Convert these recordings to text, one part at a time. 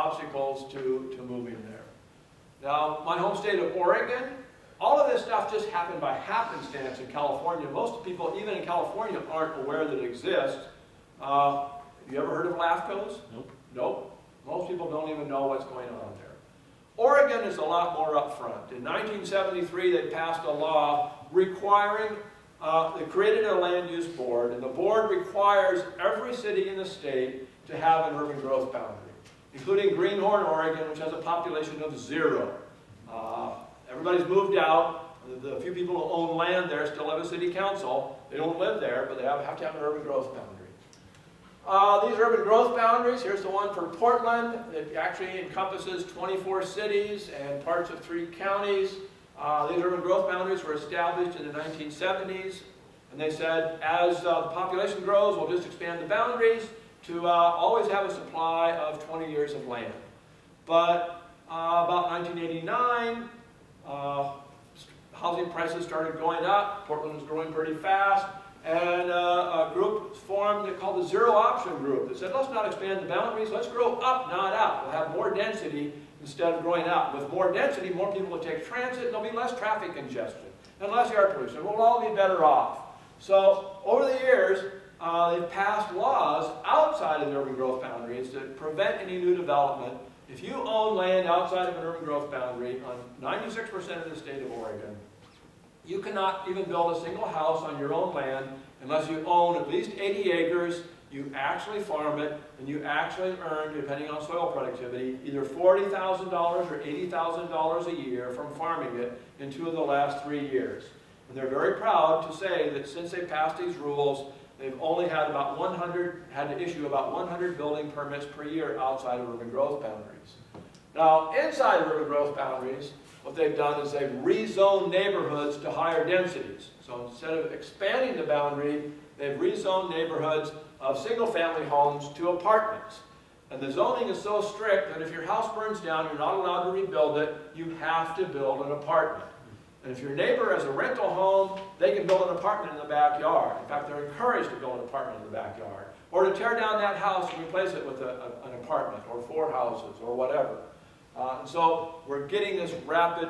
obstacles to moving there. Now, my home state of Oregon, all of this stuff just happened by happenstance in California. Most people, even in California, aren't aware that it exists. Have you ever heard of LAFCOs? Nope. Nope. Most people don't even know what's going on there. Oregon is a lot more upfront. In 1973, they passed a law requiring, they created a land use board, and the board requires every city in the state to have an urban growth boundary, including Greenhorn, Oregon, which has a population of 0. Everybody's moved out. The few people who own land there still have a city council. They don't live there, but they have to have an urban growth boundary. These urban growth boundaries, here's the one for Portland. It actually encompasses 24 cities and parts of 3 counties. These urban growth boundaries were established in the 1970s. And they said, as the population grows, we'll just expand the boundaries to always have a supply of 20 years of land. But about 1989, housing prices started going up. Portland was growing pretty fast. And a group was formed called the Zero Option Group that said, let's not expand the boundaries, let's grow up, not out. We'll have more density instead of growing out. With more density, more people will take transit, and there'll be less traffic congestion and less air pollution. We'll all be better off. So over the years, they've passed laws outside of the urban growth boundaries that prevent any new development. If you own land outside of an urban growth boundary on 96% of the state of Oregon, you cannot even build a single house on your own land unless you own at least 80 acres, you actually farm it, and you actually earn, depending on soil productivity, either $40,000 or $80,000 a year from farming it in 2 of the last 3 years. And they're very proud to say that since they passed these rules, they've only had had to issue about 100 building permits per year outside of urban growth boundaries. Now, inside of urban growth boundaries, what they've done is they've rezoned neighborhoods to higher densities. So instead of expanding the boundary, they've rezoned neighborhoods of single-family homes to apartments. And the zoning is so strict that if your house burns down, you're not allowed to rebuild it. You have to build an apartment. And if your neighbor has a rental home, they can build an apartment in the backyard. In fact, they're encouraged to build an apartment in the backyard. Or to tear down that house and replace it with an apartment or 4 houses or whatever. And so we're getting this rapid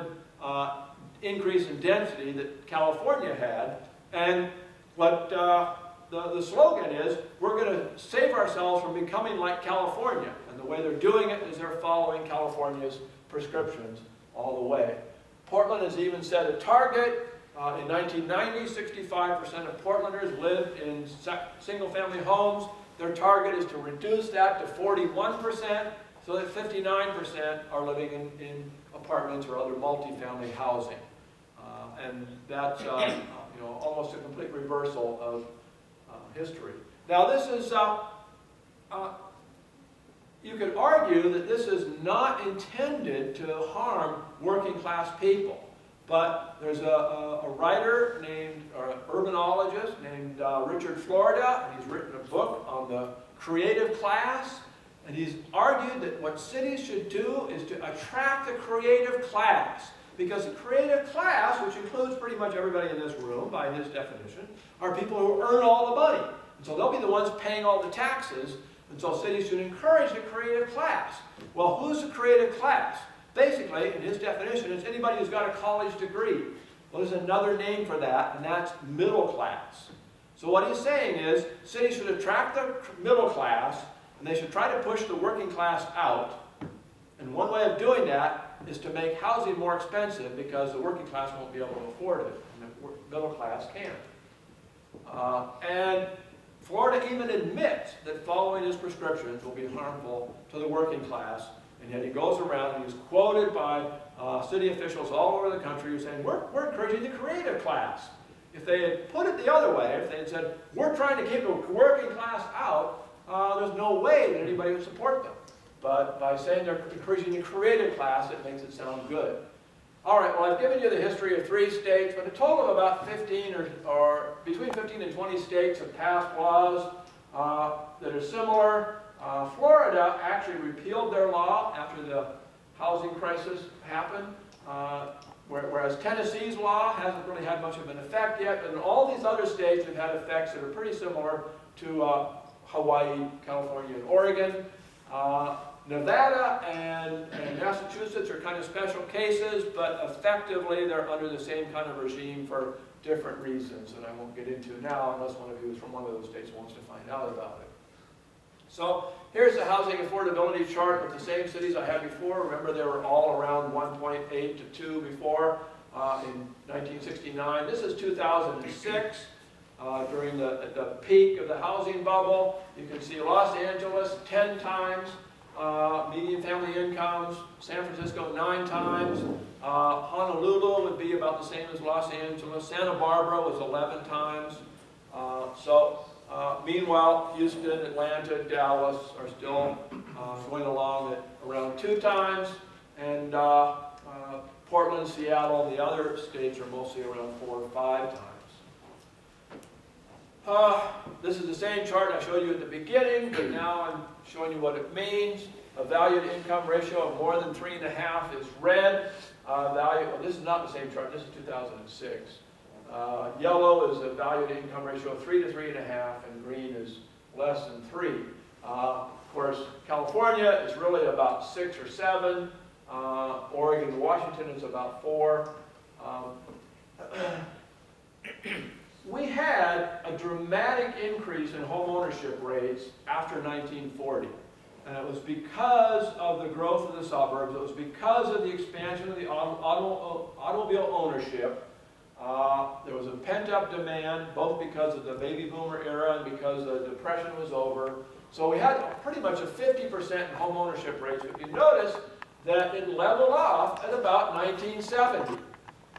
increase in density that California had. And what the slogan is, we're going to save ourselves from becoming like California. And the way they're doing it is they're following California's prescriptions all the way. Portland has even set a target. In 1990, 65% of Portlanders lived in single-family homes. Their target is to reduce that to 41%, so that 59% are living in apartments or other multifamily housing. And that's almost a complete reversal of history. Now this is, you could argue that this is not intended to harm working class people. But there's a writer named, or an urbanologist named Richard Florida, and he's written a book on the creative class. And he's argued that what cities should do is to attract the creative class. Because the creative class, which includes pretty much everybody in this room by his definition, are people who earn all the money. And so they'll be the ones paying all the taxes. And so cities should encourage the creative class. Well, who's the creative class? Basically, in his definition, it's anybody who's got a college degree. Well, there's another name for that, and that's middle class. So what he's saying is cities should attract the middle class, and they should try to push the working class out. And one way of doing that is to make housing more expensive because the working class won't be able to afford it, and the middle class can. And Florida even admits that following his prescriptions will be harmful to the working class, and yet he goes around and he's quoted by city officials all over the country who are saying, we're encouraging the creative class. If they had put it the other way, if they had said, we're trying to keep the working class out, there's no way that anybody would support them. But by saying they're encouraging the creative class, it makes it sound good. All right, well, I've given you the history of 3 states, but a total of about 15 or between 15 and 20 states have passed laws that are similar. Florida actually repealed their law after the housing crisis happened, whereas Tennessee's law hasn't really had much of an effect yet. And all these other states have had effects that are pretty similar to Hawaii, California, and Oregon. Nevada and Massachusetts are kind of special cases, but effectively they're under the same kind of regime for different reasons that I won't get into now unless one of you is from one of those states wants to find out about it. So here's the housing affordability chart with the same cities I had before. Remember, they were all around 1.8 to 2 before in 1969. This is 2006. During the peak of the housing bubble. You can see Los Angeles 10 times median family incomes, San Francisco 9 times, Honolulu would be about the same as Los Angeles, Santa Barbara was 11 times. Meanwhile, Houston, Atlanta, Dallas are still going along at around 2 times, and Portland, Seattle, and the other states are mostly around 4 or 5 times. This is the same chart I showed you at the beginning, but now I'm showing you what it means. A value to income ratio of more than 3.5 is red. This is not the same chart, this is 2006. Yellow is a value to income ratio of 3 to 3.5, and green is less than 3. Of course, California is really about 6 or 7. Oregon and Washington is about 4. We had a dramatic increase in home ownership rates after 1940. And it was because of the growth of the suburbs. It was because of the expansion of the automobile ownership. There was a pent-up demand, both because of the baby boomer era and because the Depression was over. So we had pretty much a 50% in home ownership rates. But you notice that it leveled off at about 1970.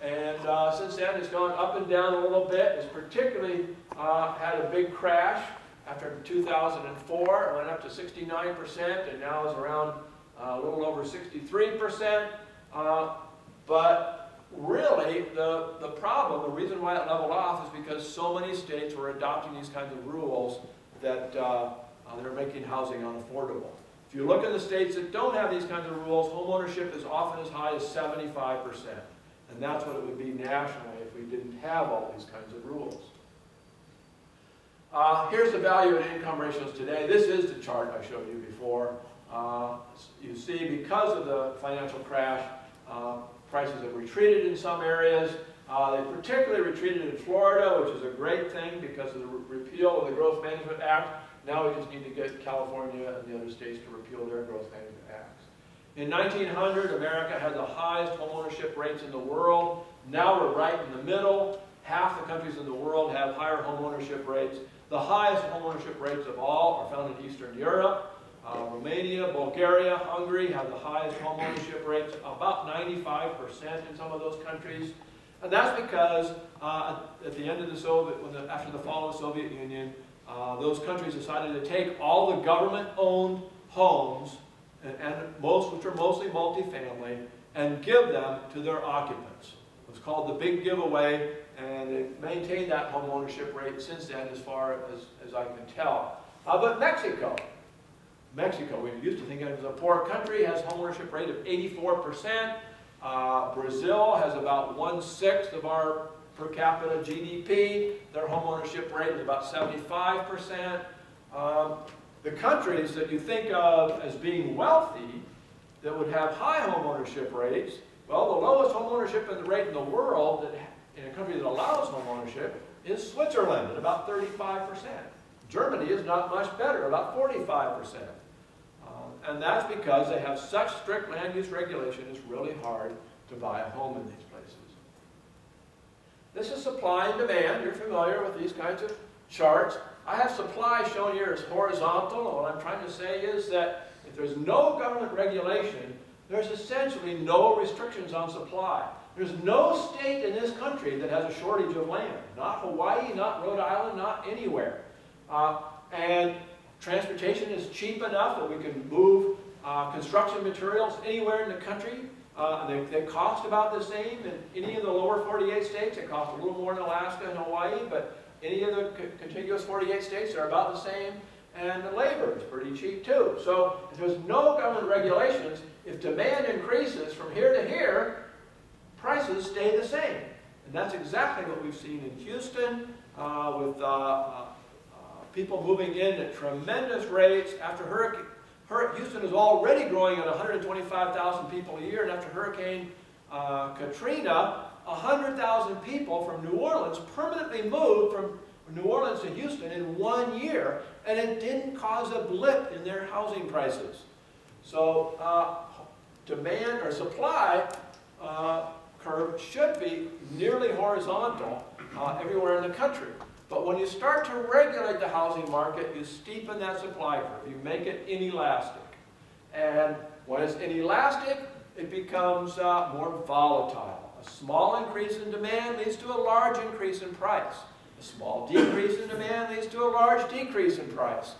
And since then, it's gone up and down a little bit. It's particularly had a big crash after 2004. It went up to 69%, and now is around a little over 63%. But really, the problem, the reason why it leveled off is because so many states were adopting these kinds of rules that they're making housing unaffordable. If you look at the states that don't have these kinds of rules, home ownership is often as high as 75%. And that's what it would be nationally if we didn't have all these kinds of rules. Here's the value and income ratios today. This is the chart I showed you before. You see, because of the financial crash, prices have retreated in some areas. They particularly retreated in Florida, which is a great thing because of the repeal of the Growth Management Act. Now we just need to get California and the other states to repeal their Growth Management Acts. In 1900, America had the highest homeownership rates in the world. Now we're right in the middle. Half the countries in the world have higher homeownership rates. The highest homeownership rates of all are found in Eastern Europe. Romania, Bulgaria, Hungary have the highest homeownership rates, about 95% in some of those countries. And that's because at the end of after the fall of the Soviet Union, those countries decided to take all the government-owned homes, which are mostly multifamily, and give them to their occupants. It was called the Big Giveaway, and it maintained that home ownership rate since then, as far as I can tell. But Mexico, we used to think of it as a poor country, has a home ownership rate of 84%. Brazil has about 1/6 of our per capita GDP. Their home ownership rate is about 75%. The countries that you think of as being wealthy, that would have high home ownership rates, well, the lowest home ownership rate in the world, in a country that allows home ownership, is Switzerland at about 35%. Germany is not much better, about 45%. And that's because they have such strict land use regulation, it's really hard to buy a home in these places. This is supply and demand. You're familiar with these kinds of charts. I have supply shown here as horizontal, and what I'm trying to say is that if there's no government regulation, there's essentially no restrictions on supply. There's no state in this country that has a shortage of land. Not Hawaii, not Rhode Island, not anywhere. And transportation is cheap enough that we can move construction materials anywhere in the country. They cost about the same in any of the lower 48 states. They cost a little more in Alaska and Hawaii, but any of the contiguous 48 states are about the same. And the labor is pretty cheap too. So if there's no government regulations, if demand increases from here to here, prices stay the same. And that's exactly what we've seen in Houston with people moving in at tremendous rates. After Houston is already growing at 125,000 people a year, and after Hurricane Katrina, 100,000 people from New Orleans permanently moved from New Orleans to Houston in 1 year, and it didn't cause a blip in their housing prices. So demand or supply curve should be nearly horizontal everywhere in the country. But when you start to regulate the housing market, you steepen that supply curve. You make it inelastic. And when it's inelastic, it becomes more volatile. A small increase in demand leads to a large increase in price. A small decrease in demand leads to a large decrease in price.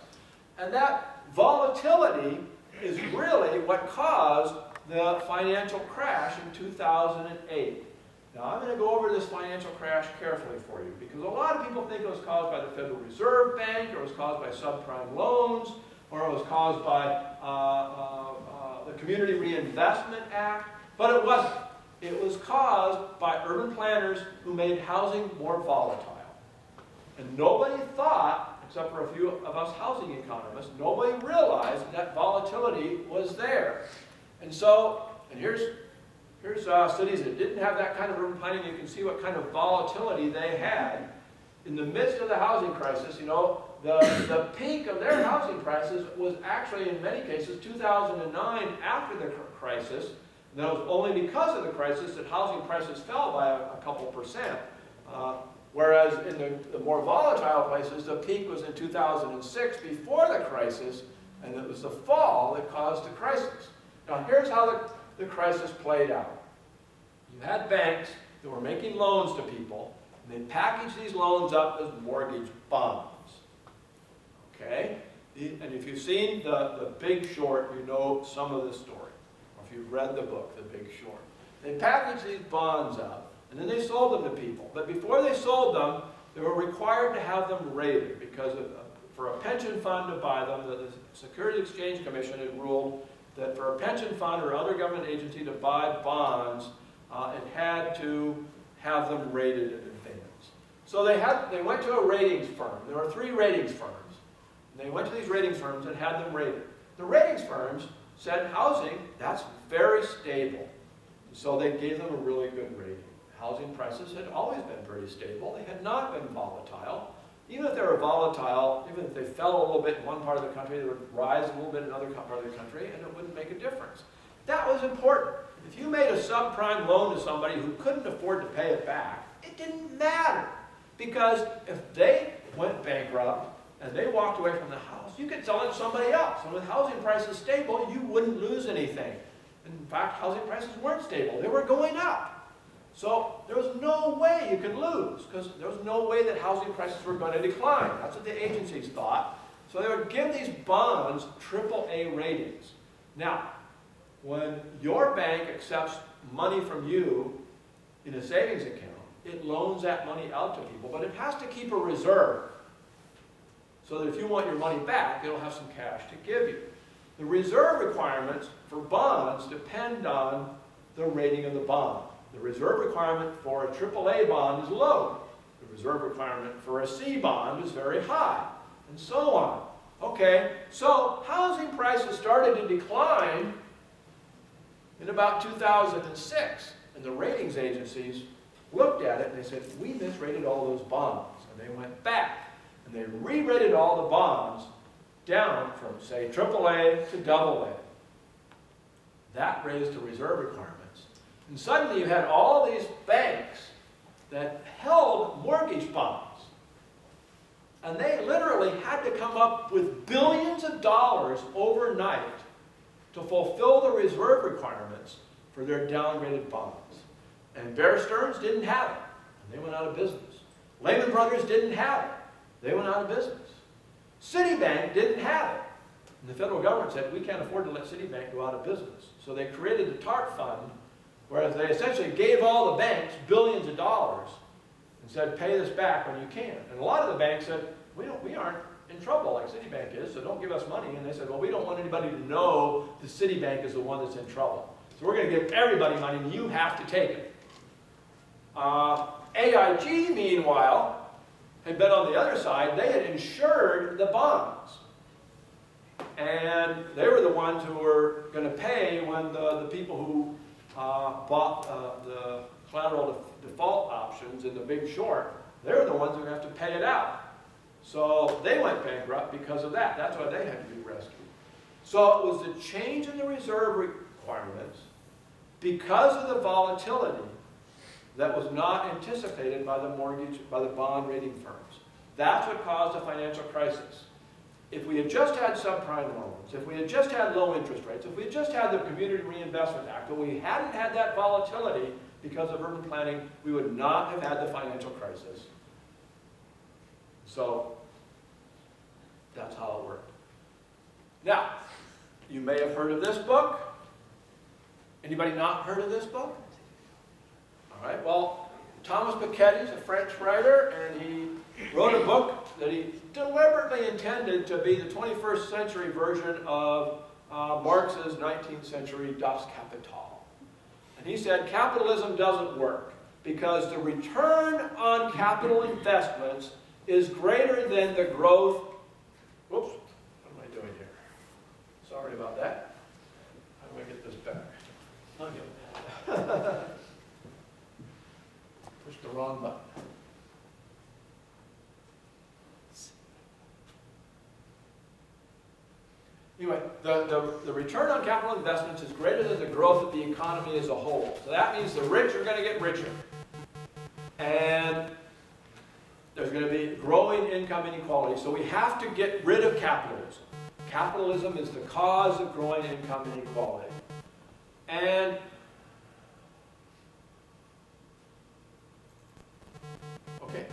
And that volatility is really what caused the financial crash in 2008. Now, I'm going to go over this financial crash carefully for you, because a lot of people think it was caused by the Federal Reserve Bank, or it was caused by subprime loans, or it was caused by the Community Reinvestment Act, but it wasn't. It was caused by urban planners who made housing more volatile. And nobody thought, except for a few of us housing economists, nobody realized that volatility was there. And so, and here's cities that didn't have that kind of urban planning. You can see what kind of volatility they had. In the midst of the housing crisis, you know, the peak of their housing prices was actually, in many cases, 2009 after the crisis. And that was only because of the crisis that housing prices fell by a couple percent. Whereas in the more volatile places, the peak was in 2006 before the crisis, and it was the fall that caused the crisis. Now, here's how the crisis played out. You had banks that were making loans to people, and they packaged these loans up as mortgage bonds. Okay? And if you've seen the Big Short, you know some of the story. Or if you've read the book, The Big Short. They packaged these bonds up, and then they sold them to people. But before they sold them, they were required to have them rated, because for a pension fund to buy them, the Securities Exchange Commission had ruled that for a pension fund or other government agency to buy bonds, it had to have them rated in advance. So they went to a ratings firm. There were 3 ratings firms. And they went to these ratings firms and had them rated. The ratings firms said housing, that's very stable. So they gave them a really good rating. Housing prices had always been pretty stable. They had not been volatile. Even if they were volatile, even if they fell a little bit in one part of the country, they would rise a little bit in another part of the country, and it wouldn't make a difference. That was important. If you made a subprime loan to somebody who couldn't afford to pay it back, it didn't matter. Because if they went bankrupt and they walked away from the house, you could sell it to somebody else. And with housing prices stable, you wouldn't lose anything. In fact, housing prices weren't stable. They were going up. So there was no way you could lose, because there was no way that housing prices were going to decline. That's what the agencies thought. So they would give these bonds AAA ratings. Now, when your bank accepts money from you in a savings account, it loans that money out to people, but it has to keep a reserve, so that if you want your money back, it'll have some cash to give you. The reserve requirements for bonds depend on the rating of the bond. The reserve requirement for a AAA bond is low. The reserve requirement for a C bond is very high, and so on. Okay, so housing prices started to decline in about 2006, and the ratings agencies looked at it and they said, we misrated all those bonds. And they went back and they re-rated all the bonds down from, say, AAA to AA. That raised the reserve requirements. And suddenly you had all these banks that held mortgage bonds. And they literally had to come up with billions of dollars overnight to fulfill the reserve requirements for their downgraded bonds. And Bear Stearns didn't have it, and they went out of business. Lehman Brothers didn't have it. They went out of business. Citibank didn't have it. And the federal government said, we can't afford to let Citibank go out of business. So they created the TARP fund, whereas they essentially gave all the banks billions of dollars and said, pay this back when you can. And a lot of the banks said, we aren't in trouble like Citibank is, so don't give us money. And they said, well, we don't want anybody to know that Citibank is the one that's in trouble. So we're going to give everybody money, and you have to take it. AIG, meanwhile, had been on the other side. They had insured the bonds. And they were the ones who were going to pay when the people who bought the collateral default options in The Big Short, they were the ones who have to pay it out. So they went bankrupt because of that. That's why they had to be rescued. So it was the change in the reserve requirements because of the volatility that was not anticipated by the bond rating firms. That's what caused the financial crisis. If we had just had subprime loans, if we had just had low interest rates, if we had just had the Community Reinvestment Act, but we hadn't had that volatility because of urban planning, we would not have had the financial crisis. So that's how it worked. Now, you may have heard of this book. Anybody not heard of this book? All right, well, Thomas Piketty is a French writer, and he wrote a book that he deliberately intended to be the 21st century version of Marx's 19th century Das Kapital. And he said capitalism doesn't work because the return on capital investments is greater than the growth. Whoops, what am I doing here? Sorry about that. How do I get this back? Okay. Pushed the wrong button. Anyway, the return on capital investments is greater than the growth of the economy as a whole. So that means the rich are going to get richer. And there's going to be growing income inequality. So we have to get rid of capitalism. Capitalism is the cause of growing income inequality. And okay,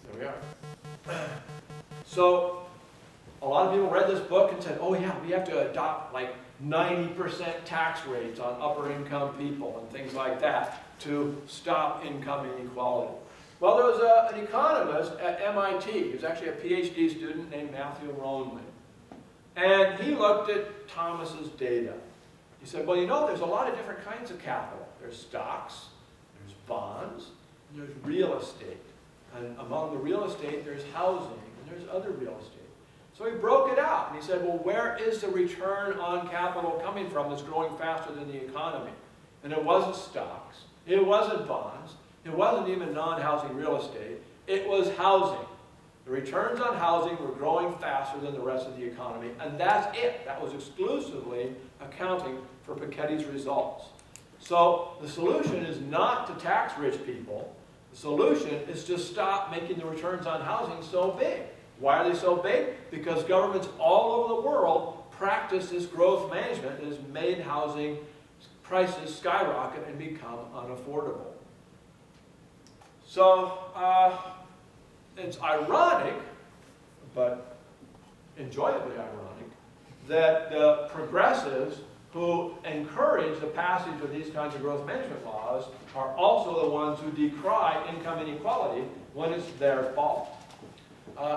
there we are. So a lot of people read this book and said, oh yeah, we have to adopt like 90% tax rates on upper income people and things like that to stop income inequality. Well, there was an economist at MIT. He was actually a PhD student named Matthew Rowland. And he looked at Thomas's data. He said, well, you know, there's a lot of different kinds of capital. There's stocks, there's bonds, and there's real estate. And among the real estate, there's housing, and there's other real estate. So he broke it out, and he said, well, where is the return on capital coming from that's growing faster than the economy? And it wasn't stocks, it wasn't bonds, it wasn't even non-housing real estate, it was housing. The returns on housing were growing faster than the rest of the economy, and that's it. That was exclusively accounting for Piketty's results. So the solution is not to tax rich people. The solution is to stop making the returns on housing so big. Why are they so big? Because governments all over the world practice this growth management that has made housing prices skyrocket and become unaffordable. So it's ironic, but enjoyably ironic, that the progressives who encourage the passage of these kinds of growth management laws are also the ones who decry income inequality when it's their fault.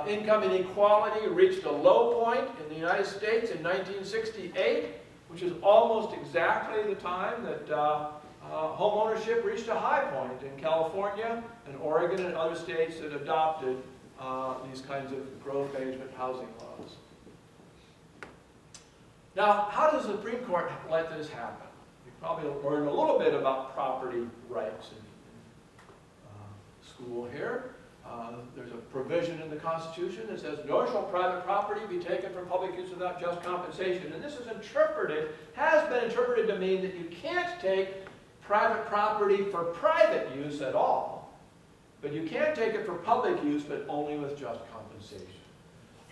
Income inequality reached a low point in the United States in 1968, which is almost exactly the time that homeownership reached a high point in California and Oregon and other states that adopted these kinds of growth management housing laws. Now, how does the Supreme Court let this happen? You probably learned a little bit about property rights in school here. There's a provision in the Constitution that says, nor shall private property be taken from public use without just compensation. And this is interpreted, has been interpreted to mean that you can't take private property for private use at all, but you can't take it for public use, but only with just compensation.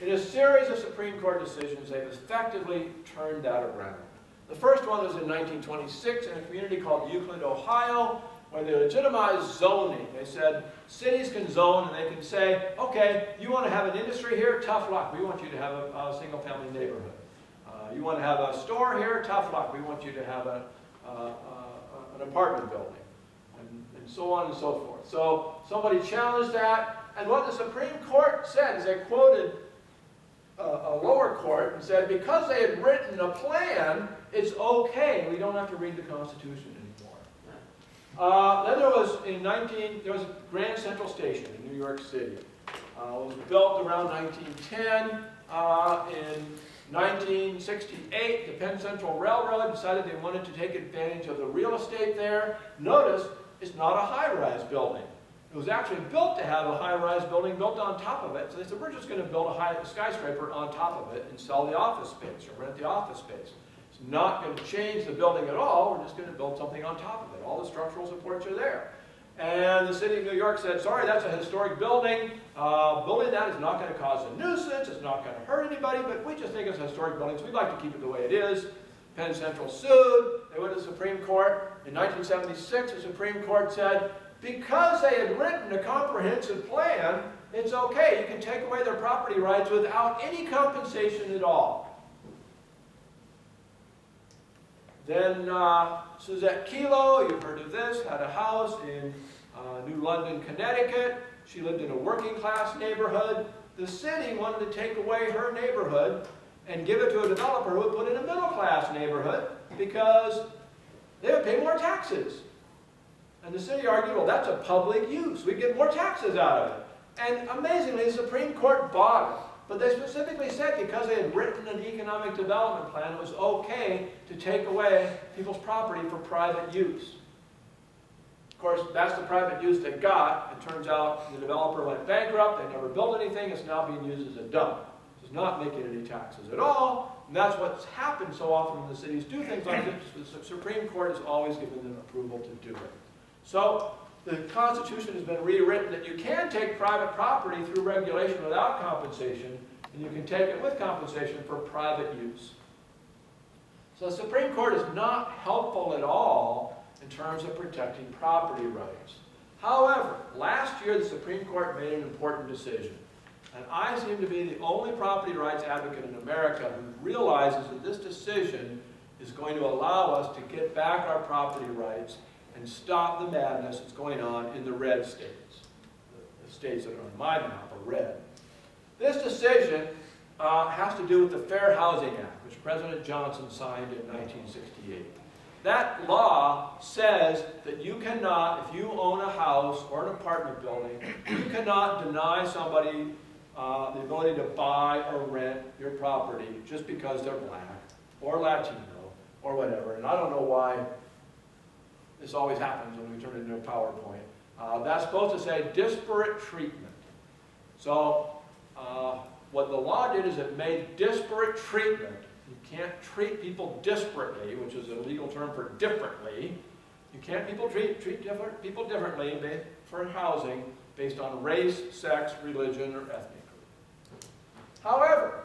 In a series of Supreme Court decisions, they've effectively turned that around. The first one was in 1926 in a community called Euclid, Ohio, where they legitimized zoning. They said cities can zone and they can say, okay, you want to have an industry here? Tough luck. We want you to have a single-family neighborhood. You want to have a store here? Tough luck. We want you to have an apartment building, and so on and so forth. So somebody challenged that, and what the Supreme Court said is they quoted a lower court and said because they had written a plan, it's okay. We don't have to read the Constitution anymore. Then there was Grand Central Station in New York City. It was built around 1910 in 1968, the Penn Central Railroad decided they wanted to take advantage of the real estate there. Notice, it's not a high-rise building. It was actually built to have a high-rise building built on top of it. So they said, we're just going to build a skyscraper on top of it and sell the office space or rent the office space. It's not going to change the building at all. We're just going to build something on top of it. All the structural supports are there. And the city of New York said, sorry, that's a historic building. Building that is not going to cause a nuisance. It's not going to hurt anybody, but we just think it's a historic building, so we'd like to keep it the way it is. Penn Central sued. They went to the Supreme Court. In 1976, the Supreme Court said, because they had written a comprehensive plan, it's okay. You can take away their property rights without any compensation at all. Then Suzette Kelo, you've heard of this, had a house in New London, Connecticut. She lived in a working class neighborhood. The city wanted to take away her neighborhood and give it to a developer who would put in a middle class neighborhood because they would pay more taxes. And the city argued, well, that's a public use. We'd get more taxes out of it. And amazingly, the Supreme Court bought it. But they specifically said because they had written an economic development plan, it was okay to take away people's property for private use. Of course, that's the private use they got. It turns out the developer went bankrupt. They never built anything. It's now being used as a dump. It's not making any taxes at all. And that's what's happened so often when the cities do things like this. The Supreme Court has always given them approval to do it. So the Constitution has been rewritten that you can take private property through regulation without compensation, and you can take it with compensation for private use. So the Supreme Court is not helpful at all in terms of protecting property rights. However, last year the Supreme Court made an important decision. And I seem to be the only property rights advocate in America who realizes that this decision is going to allow us to get back our property rights and stop the madness that's going on in the red states. The states that are on my map are red. This decision has to do with the Fair Housing Act, which President Johnson signed in 1968. That law says that you cannot, if you own a house or an apartment building, you cannot deny somebody the ability to buy or rent your property just because they're black or Latino or whatever. And I don't know why this always happens when we turn it into a PowerPoint. That's supposed to say disparate treatment. So what the law did is it made disparate treatment. You can't treat people disparately, which is a legal term for differently. You can't treat people differently for housing based on race, sex, religion, or ethnic group. However,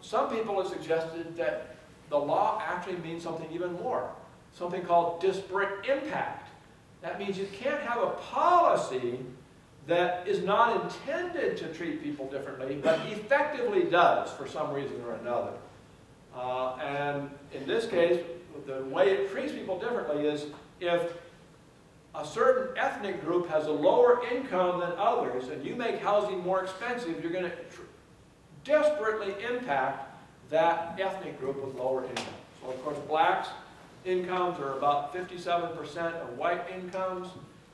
some people have suggested that the law actually means something even more. Something called disparate impact. That means you can't have a policy that is not intended to treat people differently, but effectively does for some reason or another. And in this case, the way it treats people differently is if a certain ethnic group has a lower income than others, and you make housing more expensive, you're going to disparately impact that ethnic group with lower income. So of course, blacks' incomes are about 57% of white incomes.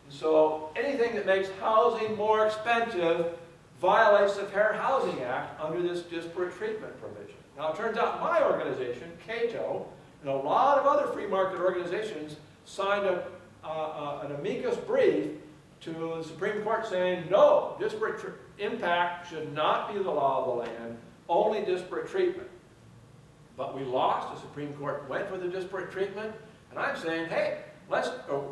And so anything that makes housing more expensive violates the Fair Housing Act under this disparate treatment provision. Now it turns out my organization, Cato, and a lot of other free market organizations signed an amicus brief to the Supreme Court saying, no, disparate impact should not be the law of the land, only disparate treatment. But we lost. The Supreme Court went for the disparate treatment, and I'm saying, hey,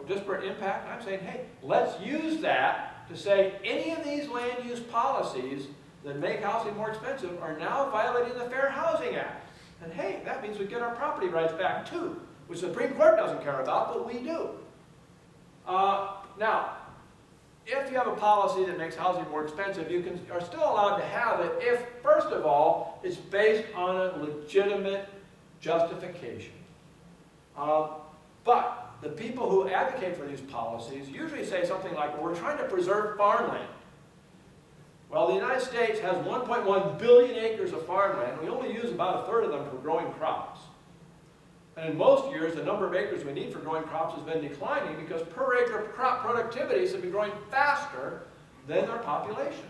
disparate impact, I'm saying, hey, let's use that to say any of these land use policies that make housing more expensive are now violating the Fair Housing Act. And hey, that means we get our property rights back too, which the Supreme Court doesn't care about, but we do. Now, if you have a policy that makes housing more expensive, you are still allowed to have it if, first of all, it's based on a legitimate justification. But the people who advocate for these policies usually say something like, well, we're trying to preserve farmland. Well, the United States has 1.1 billion acres of farmland. We only use about a third of them for growing crops. And in most years, the number of acres we need for growing crops has been declining because per acre crop productivities have been growing faster than our population.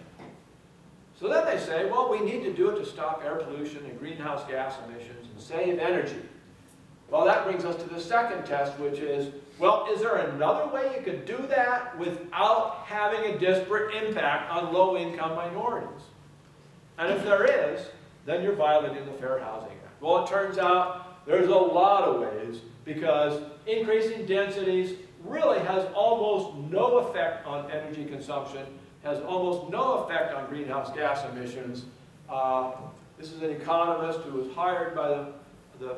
So then they say, well, we need to do it to stop air pollution and greenhouse gas emissions and save energy. Well, that brings us to the second test, which is, well, is there another way you could do that without having a disparate impact on low-income minorities? And if there is, then you're violating the Fair Housing Act. Well, it turns out there's a lot of ways, because increasing densities really has almost no effect on energy consumption, has almost no effect on greenhouse gas emissions. This is an economist who was hired by the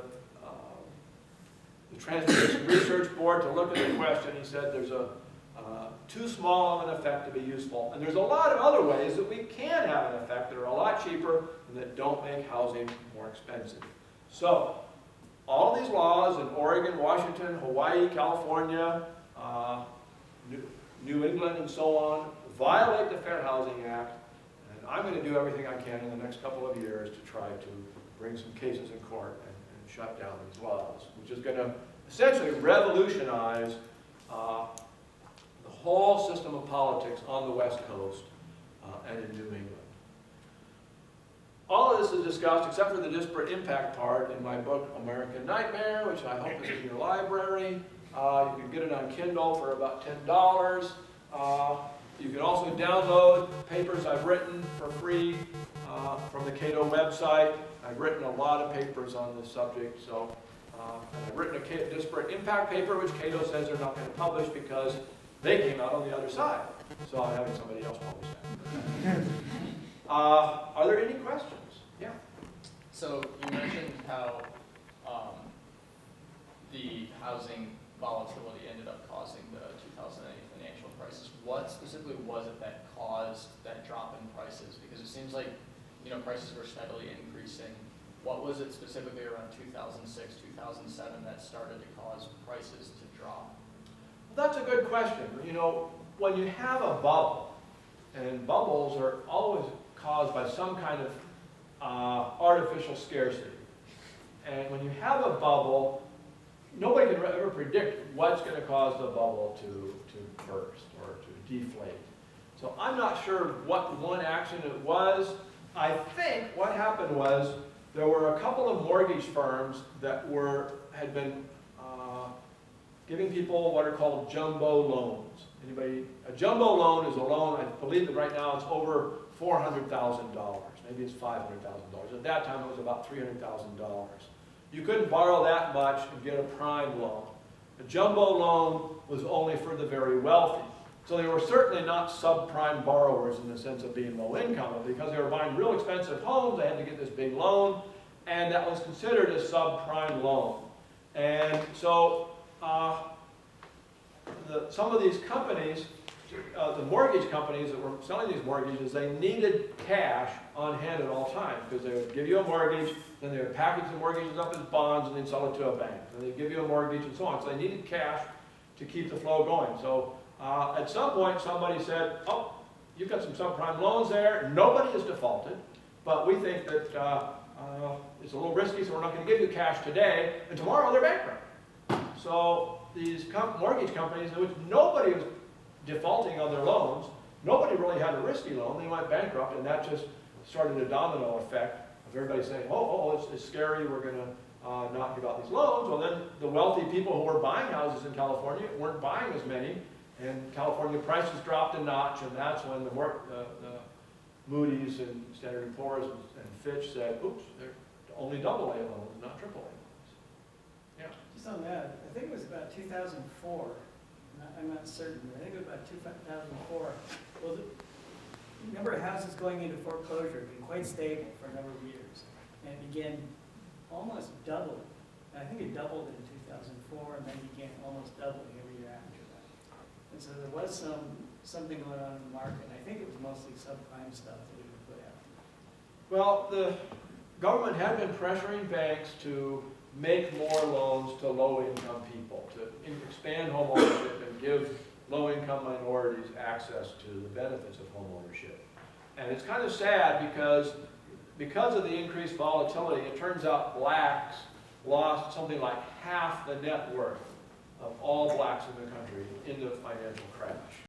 Transportation Research Board to look at the question. He said there's too small of an effect to be useful. And there's a lot of other ways that we can have an effect that are a lot cheaper and that don't make housing more expensive. So, all these laws in Oregon, Washington, Hawaii, California, New England, and so on, violate the Fair Housing Act, and I'm going to do everything I can in the next couple of years to try to bring some cases in court and shut down these laws, which is going to essentially revolutionize the whole system of politics on the West Coast and in New England. All of this is discussed, except for the disparate impact part, in my book, American Nightmare, which I hope is in your library. You can get it on Kindle for about $10. You can also download papers I've written for free from the Cato website. I've written a lot of papers on this subject. So, and I've written a disparate impact paper, which Cato says they're not going to publish because they came out on the other side. So I'm having somebody else publish that. Are there any questions? Yeah. So you mentioned how the housing volatility ended up causing the 2008 financial crisis. What specifically was it that caused that drop in prices? Because it seems like, you know, prices were steadily increasing. What was it specifically around 2006, 2007 that started to cause prices to drop? Well, that's a good question. You know, when you have a bubble, and bubbles are always caused by some kind of artificial scarcity. And when you have a bubble, nobody can ever predict what's going to cause the bubble to burst or to deflate. So I'm not sure what one action it was. I think what happened was there were a couple of mortgage firms that had been giving people what are called jumbo loans. A jumbo loan is a loan, I believe that right now it's over $400,000. Maybe it's $500,000. At that time it was about $300,000. You couldn't borrow that much and get a prime loan. A jumbo loan was only for the very wealthy. So they were certainly not subprime borrowers in the sense of being low income, but because they were buying real expensive homes, they had to get this big loan, and that was considered a subprime loan. And so some of these companies, the mortgage companies that were selling these mortgages, they needed cash on hand at all times because they would give you a mortgage, then they would package the mortgages up as bonds and then sell it to a bank. And they'd give you a mortgage and so on. So they needed cash to keep the flow going. So at some point somebody said, oh, you've got some subprime loans there. Nobody has defaulted, but we think that it's a little risky, so we're not going to give you cash today, and tomorrow they're bankrupt. So these mortgage companies, in which nobody was defaulting on their loans, nobody really had a risky loan, they went bankrupt, and that just started a domino effect of everybody saying, it's scary, we're going to not give out these loans. Well, then the wealthy people who were buying houses in California weren't buying as many, and California prices dropped a notch, and that's when the Moody's and Standard & Poor's and Fitch said, oops, they're only AA loans, not AAA loans. Yeah. Just on that, I think it was about 2004. I'm not certain, but I think it was about 2004. Well, the number of houses going into foreclosure had been quite stable for a number of years. And it began almost doubling. I think it doubled in 2004 and then began almost doubling every year after that. And so there was something going on in the market. And I think it was mostly subprime stuff that we could put out. Well, the government had been pressuring banks to make more loans to low-income people, to expand homeownership and give low-income minorities access to the benefits of homeownership. And it's kind of sad because of the increased volatility, it turns out blacks lost something like half the net worth of all blacks in the country in the financial crash.